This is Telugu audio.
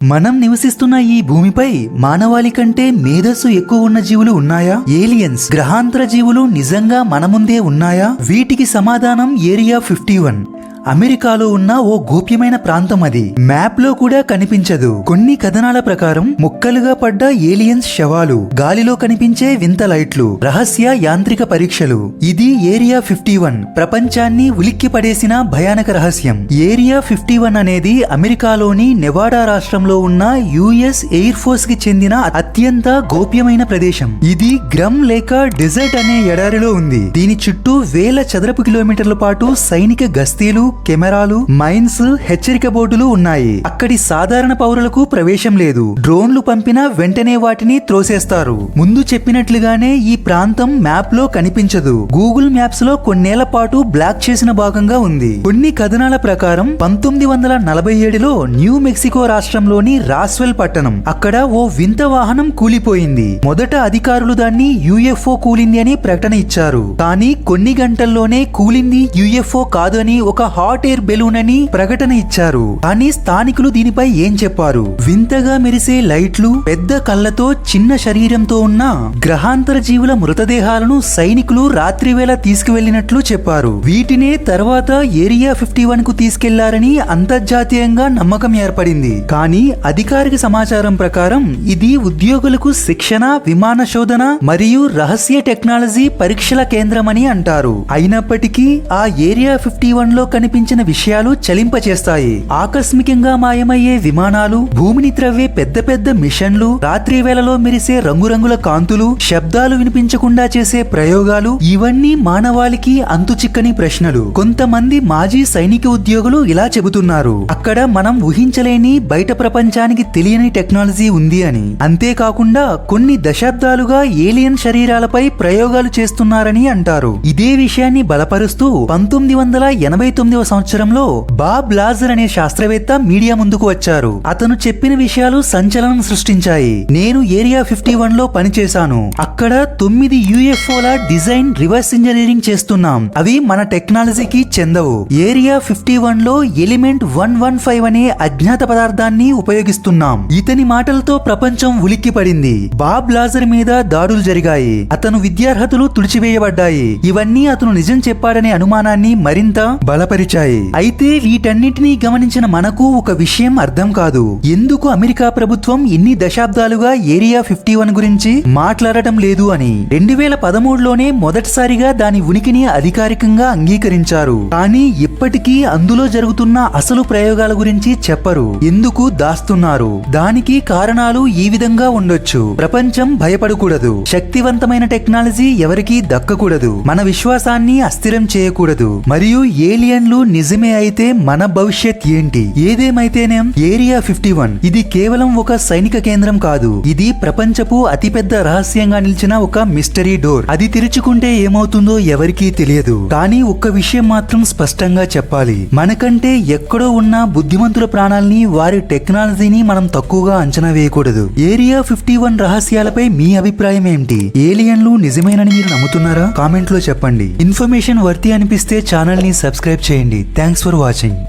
మనం నివసిస్తున్న ఈ భూమిపై మానవాళి కంటే మేధస్సు ఎక్కువ ఉన్న జీవులు ఉన్నాయా? ఏలియన్స్, గ్రహాంతర జీవులు నిజంగా మన ముందే ఉన్నాయా? వీటికి సమాధానం ఏరియా 51. అమెరికాలో ఉన్న ఓ గోప్యమైన ప్రాంతం అది. మ్యాప్ లో కూడా కనిపించదు. కొన్ని కథనాల ప్రకారం ముక్కలుగా పడ్డ ఏలియన్స్ శవాలు, గాలిలో కనిపించే వింత లైట్లు, రహస్య యాంత్రిక పరీక్షలు. ఇది ఏరియా 51, ప్రపంచాన్ని ఉలిక్కి పడేసిన భయానక రహస్యం. ఏరియా 51 అనేది అమెరికాలోని నెవాడా రాష్ట్రంలో ఉన్న యుఎస్ ఎయిర్ ఫోర్స్ కి చెందిన అత్యంత గోప్యమైన ప్రదేశం. ఇది గ్రమ్ లేక డెజర్ట్ అనే ఎడారిలో ఉంది. దీని చుట్టూ వేల చదరపు కిలోమీటర్ల పాటు సైనిక గస్తీలు, కెమెరాలు, మైన్స్, హెచ్చరిక బోర్డులు ఉన్నాయి. అక్కడి సాధారణ పౌరులకు ప్రవేశం లేదు. డ్రోన్లు పంపినా వెంటనే వాటిని త్రోసేస్తారు. ముందు చెప్పినట్లుగానే ఈ ప్రాంతం మ్యాప్ లో కనిపించదు. గూగుల్ మ్యాప్స్ లో కొన్నేళ్ల పాటు బ్లాక్ చేసిన భాగంగా ఉంది. కొన్ని కథనాల ప్రకారం 1947లో న్యూ మెక్సికో రాష్ట్రంలోని రాస్వెల్ పట్టణం, అక్కడ ఓ వింత వాహనం కూలిపోయింది. మొదట అధికారులు దాన్ని యుఎఫ్ఓ కూలింది అని ప్రకటన ఇచ్చారు. కానీ కొన్ని గంటల్లోనే కూలింది యుఎఫ్ఓ కాదు అని, ఒక హాట్ ఎయిర్ బెలూన్ అని ప్రకటన ఇచ్చారు. కానీ స్థానికులు దీనిపై ఏం చెప్పారు? వింతగా మెరిసే లైట్లు, పెద్ద కళ్ళతో చిన్న శరీరంతో ఉన్న గ్రహాంతర జీవుల మృతదేహాలను సైనికులు రాత్రివేళ తీసుకువెళ్లినట్లు చెప్పారు. వీటినే తర్వాత ఏరియా 51 కు తీసుకెళ్లారని అంతర్జాతీయంగా నమ్మకం ఏర్పడింది. కానీ అధికారిక సమాచారం ప్రకారం ఇది ఉద్యోగులకు శిక్షణ, విమాన శోధన మరియు రహస్య టెక్నాలజీ పరీక్షల కేంద్రమని అంటారు. అయినప్పటికీ ఆ ఏరియా 51 లో కనిపించిన విషయాలు చలింపచేస్తాయి. ఆకస్మికంగా మాయమయ్యే విమానాలు, భూమిని త్రవ్వే పెద్ద పెద్ద మిషన్లు, రాత్రి వేళలో మెరిసే రంగురంగుల కాంతులు, శబ్దాలు వినిపించకుండా చేసే ప్రయోగాలు, ఇవన్నీ మానవాళికి అంతుచిక్కని ప్రశ్నలు. కొంతమంది మాజీ సైనిక ఉద్యోగులు ఇలా చెబుతున్నారు, అక్కడ మనం ఊహించలేని బయట ప్రపంచానికి తెలియని టెక్నాలజీ ఉంది అని. అంతేకాకుండా కొన్ని దశాబ్దాలుగా ఏలియన్ శరీరాలపై ప్రయోగాలు చేస్తున్నారని అంటారు. ఇదే విషయాన్ని బలపరుస్తూ 1989వ సంవత్సరంలో బాబ్ లాజర్ అనే శాస్త్రవేత్త మీడియా ముందుకు వచ్చారు. అతను చెప్పిన విషయాలు సంచలనం సృష్టించాయి. నేను ఏరియా 51లో పనిచేశాను. అక్కడ 9 యుఎఫ్ఓల డిజైన్ రివర్స్ ఇంజనీరింగ్ చేస్తున్నాం. అవి మన టెక్నాలజీకి చెందవు. ఏరియా 51లో ఎలిమెంట్ 115 అనే అజ్ఞాత పదార్థాన్ని ఉపయోగిస్తున్నాం. ఇతని మాటలతో ప్రపంచం ఉలిక్కి పడింది. బాబ్ లాజర్ మీద దాడులు జరిగాయి. అతను విద్యార్హతలు తుడిచివేయబడ్డాయి. ఇవన్నీ అతను నిజం చెప్పాడనే అనుమానాన్ని మరింత బలపరిచాయి. అయితే వీటన్నిటినీ గమనించిన మనకు ఒక విషయం అర్థం కాదు. ఎందుకు అమెరికా ప్రభుత్వం ఇన్ని దశాబ్దాలుగా ఏరియా 51 గురించి మాట్లాడటం లేదు అని. 2013లోనే మొదటిసారిగా దాని ఉనికిని అధికారికంగా అంగీకరించారు. కానీ ఇప్పటికీ అందులో జరుగుతున్న అసలు ప్రయోగాల గురించి చెప్పరు. ఎందుకు దాస్తున్నారు? దానికి కారణాలు ఈ విధంగా ఉండొచ్చు. ప్రపంచం భయపడకూడదు. శక్తివంతమైన టెక్నాలజీ ఎవరికీ దక్కకూడదు. మన విశ్వాసాన్ని అస్థిరం చేయకూడదు. మరియు ఏలియన్లు నిజమే అయితే మన భవిష్యత్ ఏంటి? ఏదేమైతేనేం ఏరియా 51 ఇది కేవలం ఒక సైనిక కేంద్రం కాదు. ఇది ప్రపంచపు అతిపెద్ద రహస్యంగా నిలిచిన ఒక మిస్టరీ డోర్. అది తెరుచుకుంటే ఏమవుతుందో ఎవరికీ తెలియదు. కానీ ఒక్క విషయం మాత్రం స్పష్టంగా చెప్పాలి. మనకంటే ఎక్కడో ఉన్న బుద్ధిమంతుల ప్రాణాల్ని, వారి టెక్నాలజీని మనం తక్కువగా అంచనా వేయకూడదు. ఏరియా 51 రహస్యాలపై మీ అభిప్రాయం ఏంటి? ఏలియన్లు నిజమేనని మీరు నమ్ముతున్నారా? కామెంట్ లో చెప్పండి. ఇన్ఫర్మేషన్ వర్తి అనిపిస్తే ఛానల్ ని సబ్స్క్రైబ్ చేయండి. Thanks for watching.